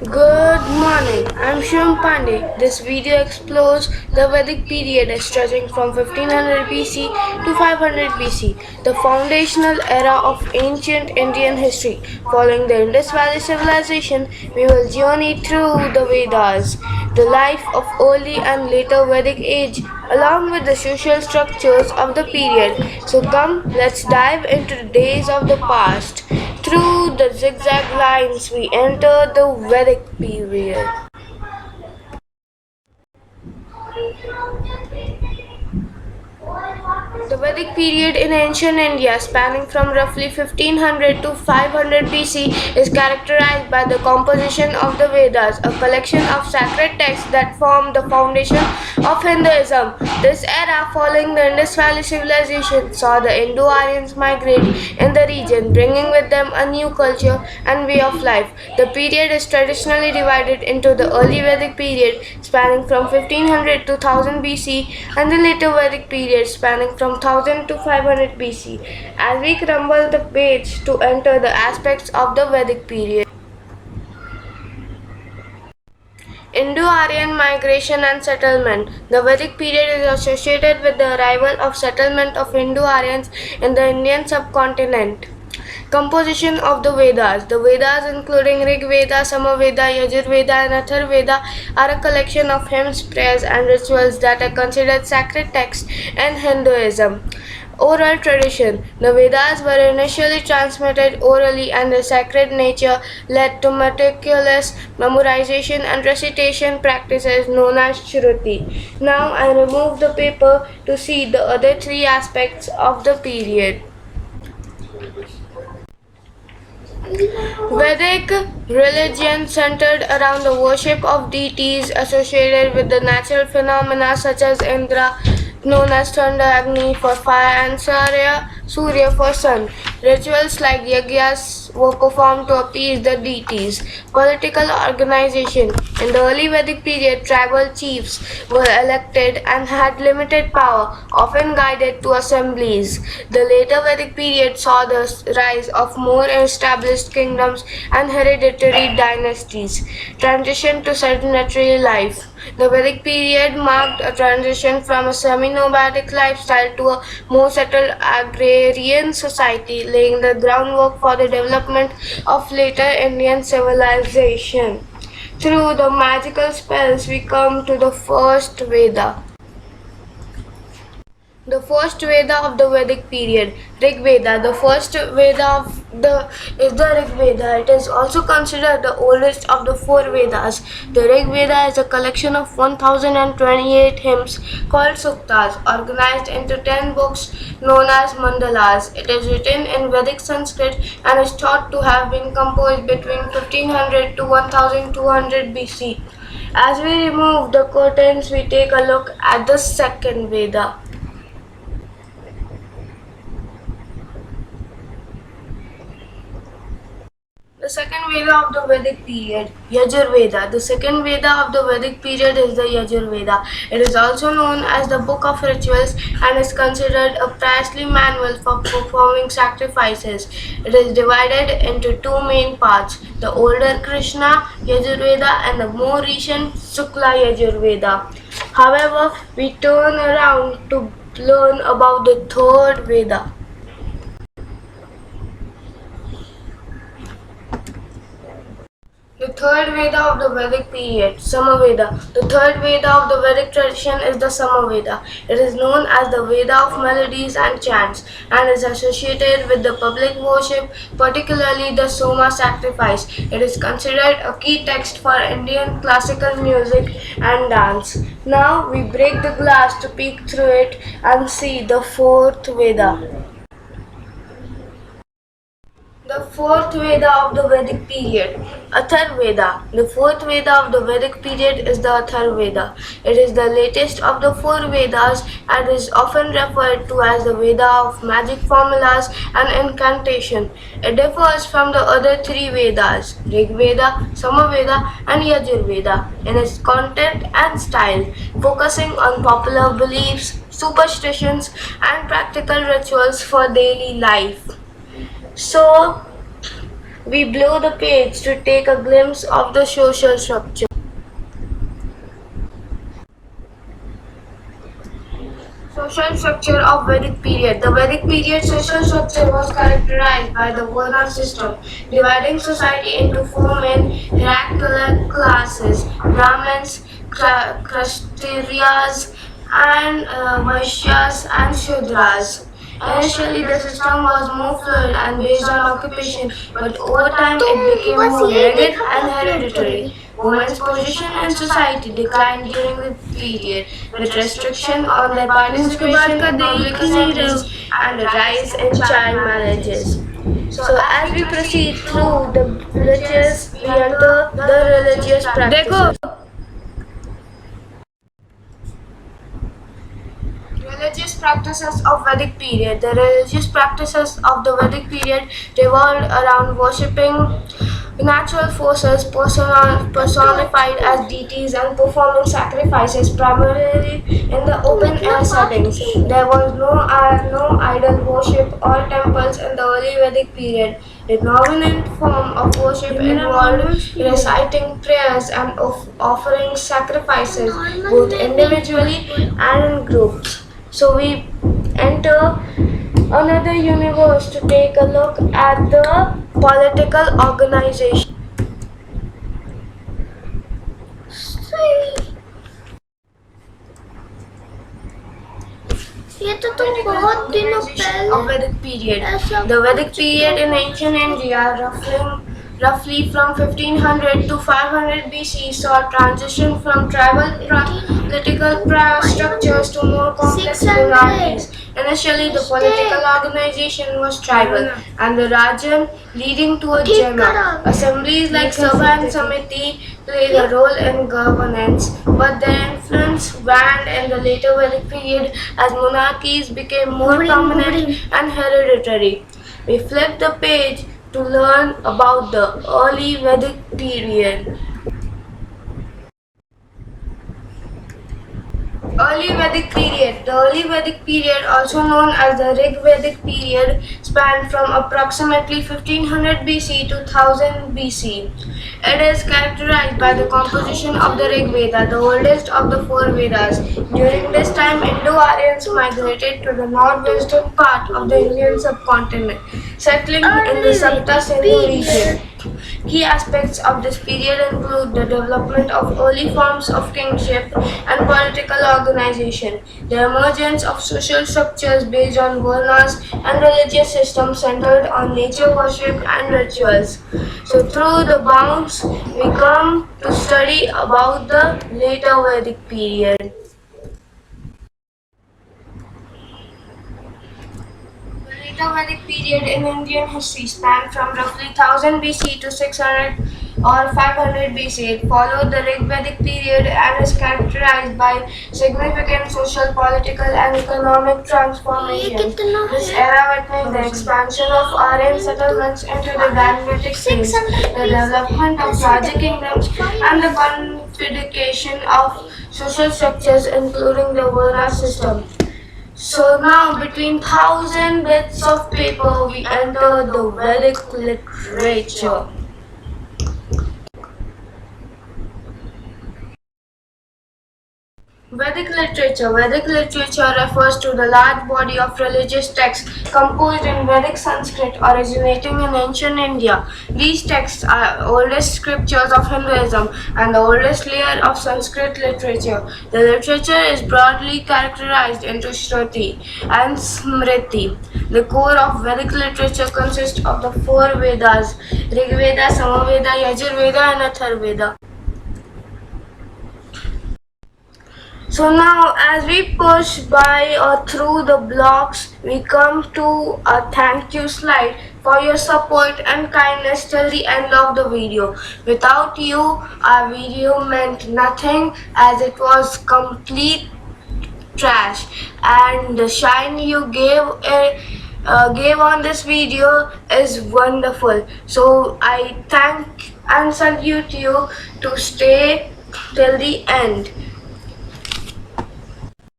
Good morning, I'm Shivam Pandey. This video explores the Vedic period stretching from 1500 BC to 500 BC, the foundational era of ancient Indian history. Following the Indus Valley civilization, we will journey through the Vedas, the life of early and later Vedic age, along with the social structures of the period. So come, let's dive into the days of the past. Through the zigzag lines, we enter the Vedic period. The Vedic period in ancient India, spanning from roughly 1500 to 500 BC, is characterized by the composition of the Vedas, a collection of sacred texts that form the foundation of Hinduism. This era, following the Indus Valley civilization, saw the Indo-Aryans migrate in the region, bringing with them a new culture and way of life. The period is traditionally divided into the early Vedic period, spanning from 1500 to 1000 BC, and the later Vedic period, spanning from 1000 to 500 BC. As we crumble the page to enter the aspects of the Vedic period. Indo-Aryan migration and settlement. The Vedic period is associated with the arrival of settlement of Indo-Aryans in the Indian subcontinent. Composition of the Vedas. The Vedas, including Rig Veda, Samaveda, Yajur Veda, and Athar Veda, are a collection of hymns, prayers, and rituals that are considered sacred texts in Hinduism. Oral tradition. The Vedas were initially transmitted orally, and their sacred nature led to meticulous memorization and recitation practices known as Shruti. Now I remove the paper to see the other three aspects of the period. Vedic religion centered around the worship of deities associated with the natural phenomena such as Indra, known as Thunder, Agni for fire, and Surya for sun. Rituals like yagyas were performed to appease the deities. Political organization. In the early Vedic period, tribal chiefs were elected and had limited power, often guided to assemblies. The later Vedic period saw the rise of more established kingdoms and hereditary dynasties. Transition to sedentary life. The Vedic period marked a transition from a semi-nomadic lifestyle to a more settled agrarian society, laying the groundwork for the development of later Indian civilization. Through the magical spells, we come to the first Veda. The first Veda of the Vedic period, Rig Veda. The first Veda is the Rig Veda. It is also considered the oldest of the four Vedas. The Rig Veda is a collection of 1028 hymns called Suktas, organized into 10 books known as mandalas. It is written in Vedic Sanskrit and is thought to have been composed between 1500 to 1200 BC. As we remove the curtains, we take a look at the second Veda. The second Veda of the Vedic period, Yajur Veda. The second Veda of the Vedic period is the Yajur Veda. It is also known as the Book of Rituals and is considered a priestly manual for performing sacrifices. It is divided into two main parts, the older Krishna Yajur Veda and the more recent Shukla Yajur Veda. However, we turn around to learn about the third Veda. The third Veda of the Vedic period, Samaveda. The third Veda of the Vedic tradition is the Samaveda. It is known as the Veda of melodies and chants and is associated with the public worship, particularly the Soma sacrifice. It is considered a key text for Indian classical music and dance. Now we break the glass to peek through it and see the fourth Veda. The fourth Veda of the Vedic period, Athar Veda. The fourth Veda of the Vedic period is the Athar Veda. It is the latest of the four Vedas and is often referred to as the Veda of magic formulas and incantation. It differs from the other three Vedas, Rig Veda, Samaveda, and Yajur Veda, in its content and style, focusing on popular beliefs, superstitions, and practical rituals for daily life. So, we blow the page to take a glimpse of the social structure. Social structure of Vedic period. The Vedic period social structure was characterized by the Varna system, dividing society into four main hierarchical classes: Brahmins, Kshatriyas, and Vaishyas and Shudras. Initially, the system was more fluid and based on occupation, but over time it became more rigid and hereditary. Women's position in society declined during the period, with restriction on their participation in public assemblies and a rise in child marriages. So, as we proceed through the villages, we enter the religious practices. Religious practices of Vedic period. The religious practices of the Vedic period revolved around worshipping natural forces personified as deities and performing sacrifices primarily in the open air settings. There was no idol worship or temples in the early Vedic period. The dominant form of worship involved reciting prayers and offering sacrifices both individually and in groups. So we enter another universe to take a look at the political organization. ये तो तुम बहुत दिनों पहले Of Vedic period. The Vedic period in ancient India, roughly from 1500 to 500 BC, saw a transition from tribal political structures to more complex monarchies. Initially, the political organization was tribal, and the Rajan leading to a Jama. Assemblies like Sabha and Samiti played a role in governance, but their influence waned in the later Vedic period as monarchies became more prominent and hereditary. We flip the page to learn about the early Vedic period. Early Vedic period. The early Vedic period, also known as the Rig Vedic period, spanned from approximately 1500 BC to 1000 BC. It is characterized by the composition of the Rig Veda, the oldest of the four Vedas. During this time, Indo-Aryans migrated to the northwestern part of the Indian subcontinent, settling in the Sapta Sindhu region. Key aspects of this period include the development of early forms of kingship and political organization, the emergence of social structures based on varnas, and religious systems centered on nature worship and rituals. So through the bounds, we come to study about the later Vedic period. The later Vedic period in Indian history spanned from roughly 1000 BC to 600 or 500 BC. It followed the Rig Vedic period and is characterized by significant social, political, and economic transformations. This era witnessed the expansion of Aryan settlements into the Gangetic states, the development of larger kingdoms, and the codification of social structures, including the Varna system. So now, between 1000 bits of paper, we enter the Vedic literature. Vedic literature. Vedic literature refers to the large body of religious texts composed in Vedic Sanskrit originating in ancient India. These texts are oldest scriptures of Hinduism and the oldest layer of Sanskrit literature. The literature is broadly characterized into Shruti and Smriti. The core of Vedic literature consists of the four Vedas: Rig Veda, Samaveda, Yajurveda, and Atharvaveda. So now, as we push by or through the blocks, we come to a thank you slide for your support and kindness till the end of the video. Without you, our video meant nothing as it was complete trash, and the shine you gave on this video is wonderful. So I thank and salute you to stay till the end.